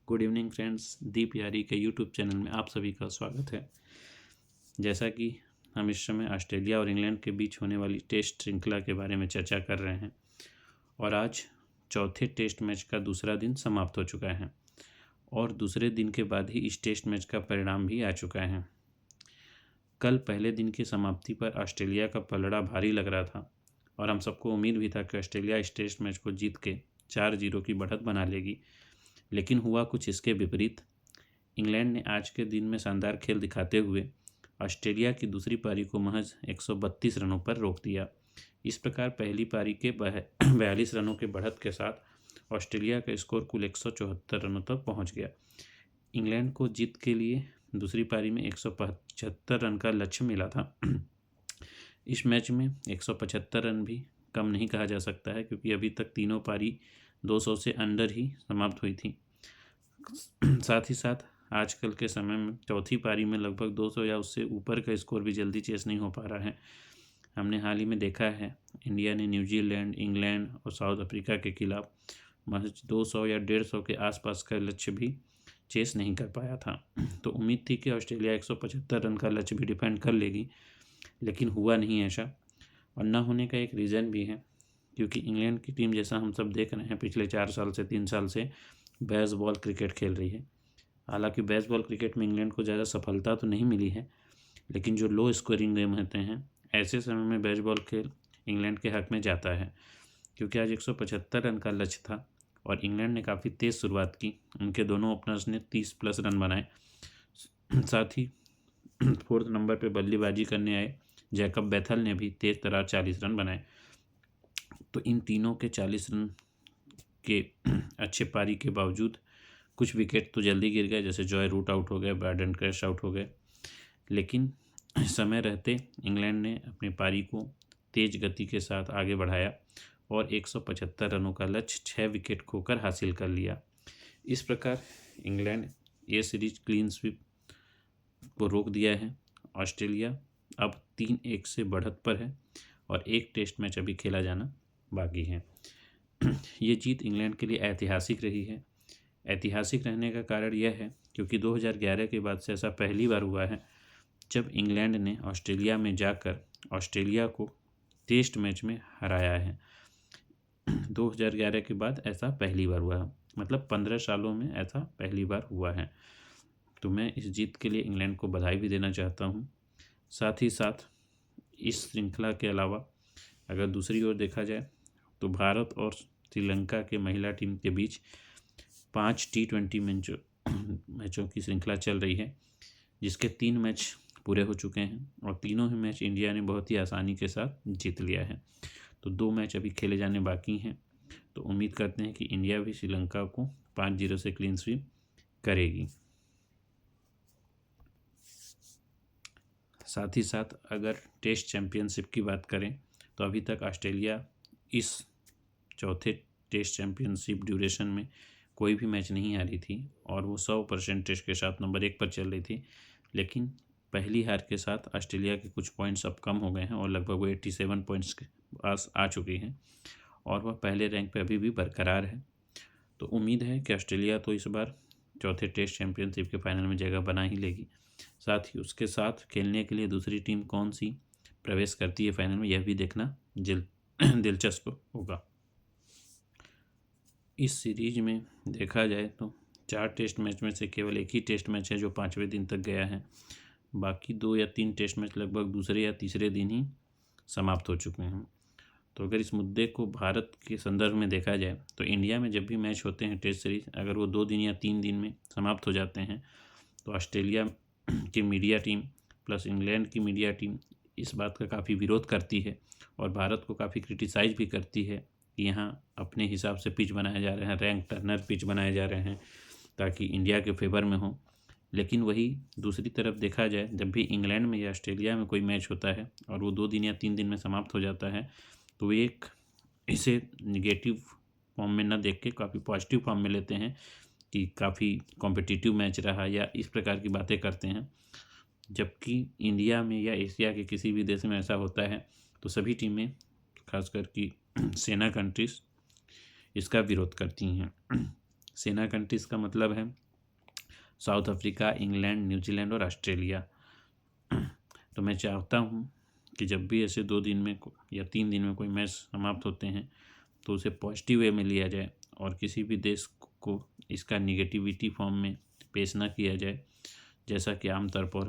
Good evening friends, दीप यारी के YouTube channel में आप सभी का स्वागत है। जैसा कि हम इस समय ऑस्ट्रेलिया और इंग्लैंड के बीच होने वाली टेस्ट श्रृंखला के बारे में चर्चा कर रहे हैं और आज चौथे टेस्ट मैच का दूसरा दिन समाप्त हो चुका है और दूसरे दिन के बाद ही इस टेस्ट मैच का परिणाम भी आ चुका है। कल पहले दिन की समाप्ति पर ऑस्ट्रेलिया का पलड़ा भारी लग रहा था और हम सबको उम्मीद भी था कि ऑस्ट्रेलिया इस टेस्ट मैच को जीत के 4-0 की बढ़त बना लेगी, लेकिन हुआ कुछ इसके विपरीत। इंग्लैंड ने आज के दिन में शानदार खेल दिखाते हुए ऑस्ट्रेलिया की दूसरी पारी को महज 132 रनों पर रोक दिया। इस प्रकार पहली पारी के 42 रनों के बढ़त के साथ ऑस्ट्रेलिया का स्कोर कुल 174 रनों तक पहुंच गया। इंग्लैंड को जीत के लिए दूसरी पारी में 175 रन का लक्ष्य मिला था। इस मैच में 175 रन भी कम नहीं कहा जा सकता है, क्योंकि अभी तक तीनों पारी 200 से अंडर ही समाप्त हुई थी। साथ ही साथ आजकल के समय में चौथी पारी में लगभग 200 या उससे ऊपर का स्कोर भी जल्दी चेस नहीं हो पा रहा है। हमने हाल ही में देखा है, इंडिया ने न्यूजीलैंड, इंग्लैंड और साउथ अफ्रीका के खिलाफ महज 200 या 150 के आसपास का लक्ष्य भी चेस नहीं कर पाया था। तो उम्मीद थी कि ऑस्ट्रेलिया 175 रन का लक्ष्य भी डिफेंड कर लेगी, लेकिन हुआ नहीं ऐसा। और न होने का एक रीज़न भी है, क्योंकि इंग्लैंड की टीम, जैसा हम सब देख रहे हैं, पिछले 4 साल से 3 साल से बेसबॉल क्रिकेट खेल रही है। हालांकि बेसबॉल क्रिकेट में इंग्लैंड को ज़्यादा सफलता तो नहीं मिली है, लेकिन जो लो स्कोरिंग गेम होते हैं ऐसे समय में बेसबॉल खेल इंग्लैंड के हक में जाता है, क्योंकि आज 175 रन का लक्ष्य था और इंग्लैंड ने काफ़ी तेज़ शुरुआत की। उनके दोनों ओपनर्स ने 30+ रन बनाए। साथ ही 4th नंबर पर बल्लेबाजी करने आए जैकब बेथल ने भी तेज तर्रार 40 रन बनाए। तो इन तीनों के 40 रन के अच्छे पारी के बावजूद कुछ विकेट तो जल्दी गिर गए, जैसे जॉय रूट आउट हो गए, ब्रायडन क्रैश आउट हो गए। लेकिन समय रहते इंग्लैंड ने अपनी पारी को तेज गति के साथ आगे बढ़ाया और 175 रनों का लक्ष्य 6 विकेट खोकर हासिल कर लिया। इस प्रकार इंग्लैंड ये सीरीज क्लीन स्वीप को रोक दिया है। ऑस्ट्रेलिया अब 3-1 से बढ़त पर है और एक टेस्ट मैच अभी खेला जाना बाकी है। ये जीत इंग्लैंड के लिए ऐतिहासिक रही है। ऐतिहासिक रहने का कारण यह है क्योंकि 2011 के बाद से ऐसा पहली बार हुआ है जब इंग्लैंड ने ऑस्ट्रेलिया में जाकर ऑस्ट्रेलिया को टेस्ट मैच में हराया है। 2011 के बाद ऐसा पहली बार हुआ है, मतलब 15 सालों में ऐसा पहली बार हुआ है। तो मैं इस जीत के लिए इंग्लैंड को बधाई भी देना चाहता हूँ। साथ ही साथ इस श्रृंखला के अलावा अगर दूसरी ओर देखा जाए तो भारत और श्रीलंका के महिला टीम के बीच 5 T20 मैचों की श्रृंखला चल रही है, जिसके 3 मैच पूरे हो चुके हैं और तीनों ही मैच इंडिया ने बहुत ही आसानी के साथ जीत लिया है। तो 2 मैच अभी खेले जाने बाकी हैं। तो उम्मीद करते हैं कि इंडिया भी श्रीलंका को 5-0 से क्लीन स्वीप करेगी। साथ ही साथ अगर टेस्ट चैम्पियनशिप की बात करें तो अभी तक ऑस्ट्रेलिया इस चौथे टेस्ट चैम्पियनशिप ड्यूरेशन में कोई भी मैच नहीं हारी थी और वो 100% के साथ नंबर 1 पर चल रही थी। लेकिन पहली हार के साथ ऑस्ट्रेलिया के कुछ पॉइंट्स अब कम हो गए हैं और लगभग वो 87 पॉइंट्स के पास आ चुकी हैं और वह पहले रैंक पे अभी भी बरकरार है। तो उम्मीद है कि ऑस्ट्रेलिया तो इस बार चौथे टेस्ट चैम्पियनशिप के फाइनल में जगह बना ही लेगी। साथ ही उसके साथ खेलने के लिए दूसरी टीम कौन सी प्रवेश करती है फाइनल में, यह भी देखना दिलचस्प होगा। इस सीरीज में देखा जाए तो 4 टेस्ट मैच में से केवल एक ही टेस्ट मैच है जो 5वें दिन तक गया है। बाकी 2 या 3 टेस्ट मैच लगभग दूसरे या तीसरे दिन ही समाप्त हो चुके हैं। तो अगर इस मुद्दे को भारत के संदर्भ में देखा जाए तो इंडिया में जब भी मैच होते हैं टेस्ट सीरीज, अगर वो 2 दिन या 3 दिन में समाप्त हो जाते हैं तो ऑस्ट्रेलिया की मीडिया टीम प्लस इंग्लैंड की मीडिया टीम इस बात का काफ़ी विरोध करती है और भारत को काफ़ी क्रिटिसाइज भी करती है कि यहाँ अपने हिसाब से पिच बनाए जा रहे हैं, रैंक टर्नर पिच बनाए जा रहे हैं ताकि इंडिया के फेवर में हो। लेकिन वही दूसरी तरफ देखा जाए, जब भी इंग्लैंड में या ऑस्ट्रेलिया में कोई मैच होता है और वो 2 दिन या 3 दिन में समाप्त हो जाता है तो एक इसे निगेटिव फॉर्म में न देख के काफ़ी पॉजिटिव फॉर्म में लेते हैं कि काफ़ी कॉम्पिटिटिव मैच रहा या इस प्रकार की बातें करते हैं। जबकि इंडिया में या एशिया के किसी भी देश में ऐसा होता है तो सभी टीमें, खासकर कि सेना कंट्रीज, इसका विरोध करती हैं। सेना कंट्रीज़ का मतलब है साउथ अफ्रीका, इंग्लैंड, न्यूजीलैंड और ऑस्ट्रेलिया। तो मैं चाहता हूँ कि जब भी ऐसे 2 दिन में या 3 दिन में कोई मैच समाप्त होते हैं तो उसे पॉजिटिव वे में लिया जाए और किसी भी देश को इसका निगेटिविटी फॉर्म में पेश ना किया जाए, जैसा कि आमतौर पर